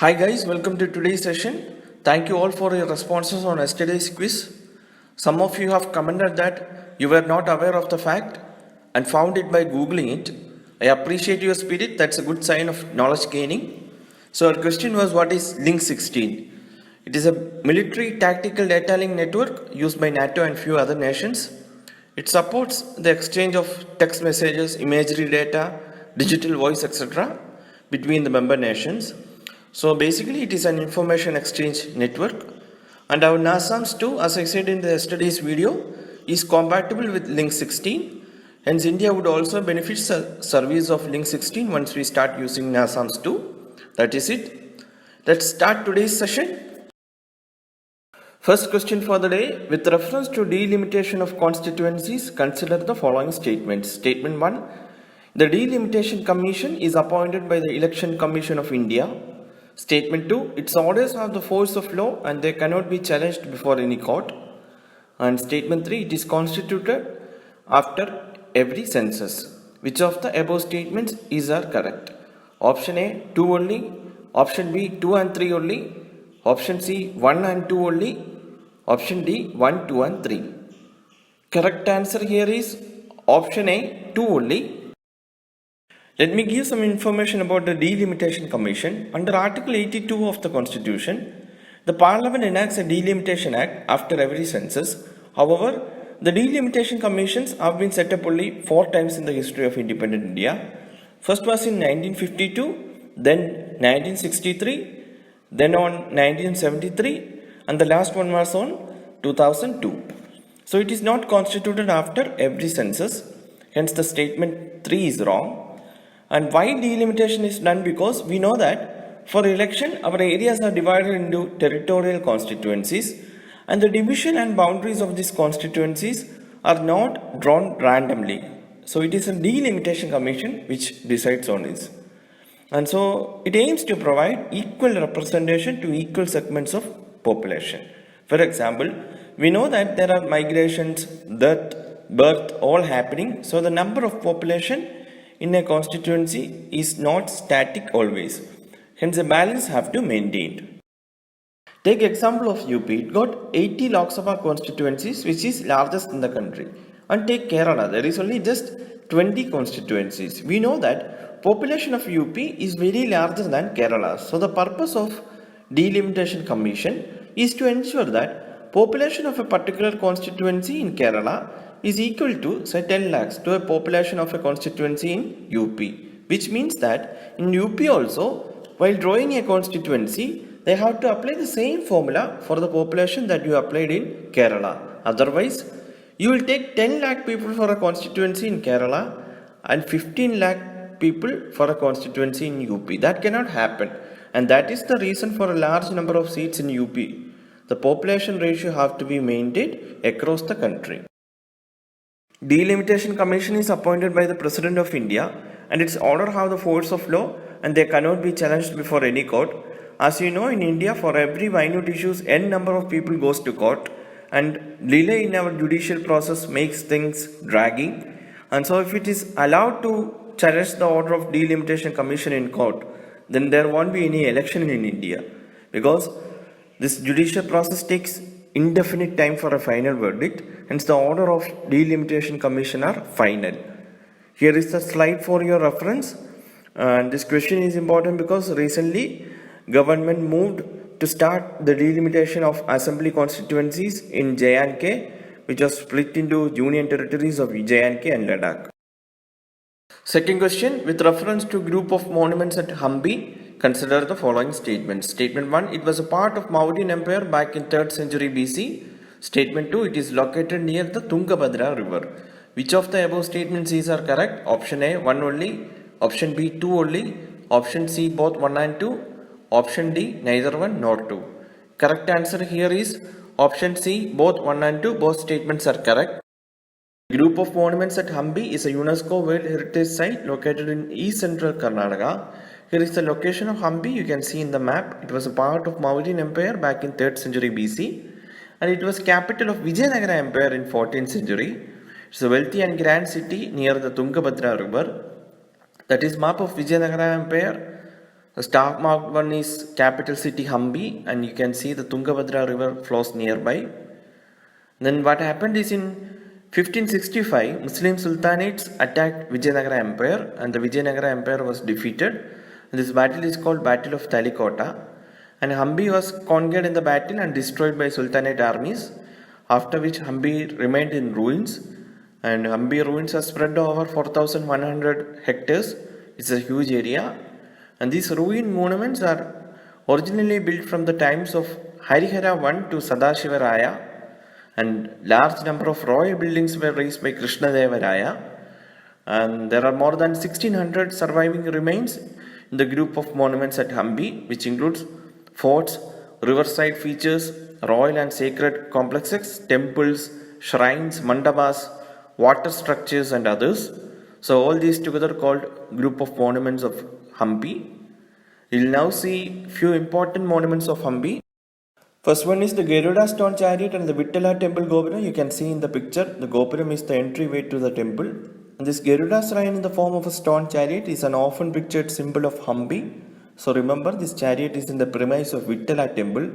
Hi guys, welcome to today's session. Thank you all for your responses on yesterday's quiz. Some of you have commented that you were not aware of the fact and found it by googling it. I appreciate your spirit, that's a good sign of knowledge gaining. So our question was, what is Link 16? It is a military tactical data link network used by NATO and few other nations. It supports the exchange of text messages, imagery data, digital voice, etc. between the member nations. So basically it is an information exchange network, and our NASAMS 2, as I said in the yesterday's video, is compatible with Link 16. Hence India would also benefit service of Link 16 once we start using NASAMS 2. That is it. Let's start today's session. First question for the day. With reference to delimitation of constituencies, consider the following statements. Statement 1. The Delimitation Commission is appointed by the Election Commission of India. Statement 2. Its orders have the force of law and they cannot be challenged before any court. And statement 3. It is constituted after every census. Which of the above statements are correct? Option A, 2 only. Option B, 2 and 3 only. Option C, 1 and 2 only. Option D, 1, 2 and 3. Correct answer here is option A, 2 only. Let me give some information about the Delimitation Commission. Under Article 82 of the Constitution, the Parliament enacts a Delimitation Act after every census. However, the Delimitation Commissions have been set up only 4 times in the history of independent India. First was in 1952, then 1963, then on 1973, and the last one was on 2002. So it is not constituted after every census. Hence the statement 3 is wrong. And why delimitation is done? Because we know that for election our areas are divided into territorial constituencies, and the division and boundaries of these constituencies are not drawn randomly. So it is a delimitation commission which decides on this. And so it aims to provide equal representation to equal segments of population. For example, we know that there are migrations, death, birth all happening. So the number of population in a constituency is not static always. Hence a balance have to be maintained. Take example of UP. It got 80 Lok Sabha constituencies, which is largest in the country. And take Kerala. There is only just 20 constituencies. We know that population of UP is very larger than Kerala. So the purpose of Delimitation Commission is to ensure that population of a particular constituency in Kerala is equal to say 10 lakhs to a population of a constituency in UP, which means that in UP also, while drawing a constituency, they have to apply the same formula for the population that you applied in Kerala. Otherwise, you will take 10 lakh people for a constituency in Kerala and 15 lakh people for a constituency in UP. That cannot happen, and that is the reason for a large number of seats in UP. The population ratio have to be maintained across the country. Delimitation Commission is appointed by the President of India, and its order have the force of law and they cannot be challenged before any court. As you know, in India, for every minute issues, n number of people goes to court, and delay in our judicial process makes things dragging. And so if it is allowed to challenge the order of Delimitation Commission in court, then there won't be any election in India, because this judicial process takes indefinite time for a final verdict. Hence the order of Delimitation Commission are final. Here is the slide for your reference, and this question is important because recently government moved to start the delimitation of assembly constituencies in J&K, which was split into union territories of J&K and Ladakh. Second question, with reference to group of monuments at Hampi, consider the following statements. Statement 1, it was a part of Mauryan Empire back in 3rd century BC. Statement 2, it is located near the Tungabhadra river. Which of the above statements are correct? Option A, 1 only. Option B, 2 only. Option C, both 1 and 2. Option D, neither 1 nor 2. Correct answer here is option C, both 1 and 2. Both statements are correct. The group of monuments at Hampi is a UNESCO World Heritage Site located in East Central Karnataka. Here is the location of Hampi. You can see in the map. It was a part of Mauryan Empire back in 3rd century BC, and it was capital of Vijayanagara Empire in 14th century. It's a wealthy and grand city near the Tungabhadra river. That is map of Vijayanagara Empire. The star marked one is capital city Hampi, and you can see the Tungabhadra river flows nearby. Then what happened is in 1565, Muslim sultanates attacked Vijayanagara Empire, and the Vijayanagara Empire was defeated. This battle is called Battle of Talikota, and Hampi was conquered in the battle and destroyed by Sultanate armies, after which Hampi remained in ruins, and Hampi ruins are spread over 4,100 hectares. It's a huge area, and these ruin monuments are originally built from the times of Harihara I to Sadashiva Raya, and large number of royal buildings were raised by Krishnadeva Raya, and there are more than 1600 surviving remains in the group of monuments at Hampi, which includes forts, riverside features, royal and sacred complexes, temples, shrines, mandabas, water structures and others. So all these together called group of monuments of Hampi. You will now see few important monuments of Hampi. First one is the Garuda stone chariot and the Vittala temple Gopuram. You can see in the picture, the Gopuram is the entryway to the temple. And this Garuda shrine in the form of a stone chariot is an often pictured symbol of Hampi. So remember, this chariot is in the premise of Vittala temple.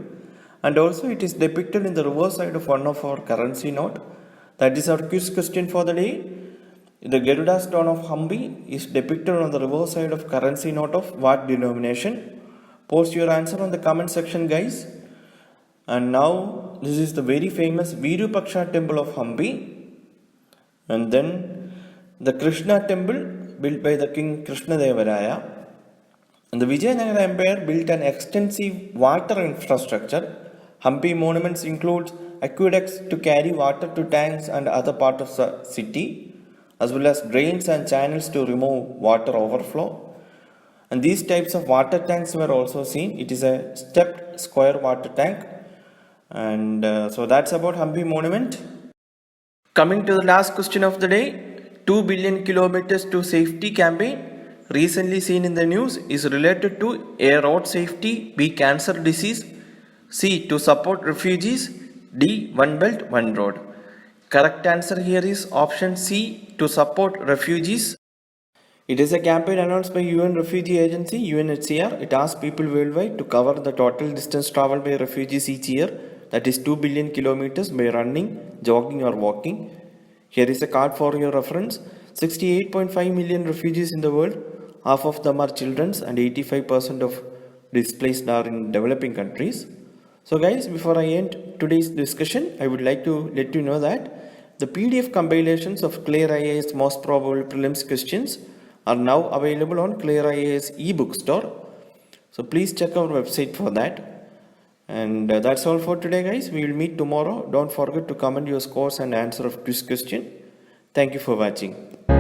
And also it is depicted in the reverse side of one of our currency note. That is our quiz question for the day. The Garuda stone of Hampi is depicted on the reverse side of currency note of what denomination? Post your answer on the comment section, guys. And now this is the very famous Virupaksha temple of Hampi. And then the Krishna temple built by the king Krishnadeva Raya. And the Vijayanagara Empire built an extensive water infrastructure. Hampi monuments include aqueducts to carry water to tanks and other parts of the city, as well as drains and channels to remove water overflow. And these types of water tanks were also seen. It is a stepped square water tank. And so that's about Hampi monument. Coming to the last question of the day, 2 billion kilometers to safety campaign recently seen in the news is related to A, road safety, B, cancer disease, C, to support refugees, D, one belt, one road. Correct answer here is option C, to support refugees. It is a campaign announced by UN Refugee Agency, UNHCR. It asks people worldwide to cover the total distance traveled by refugees each year, that is 2 billion kilometers, by running, jogging or walking. Here is a card for your reference. 68.5 million refugees in the world. Half of them are children and 85% of displaced are in developing countries. So guys, before I end today's discussion, I would like to let you know that the PDF compilations of ClearIAS most probable prelims questions are now available on ClearIAS ebook store. So please check our website for that. And that's all for today, guys. We will meet tomorrow. Don't forget to comment your scores and answer of quiz question. Thank you for watching.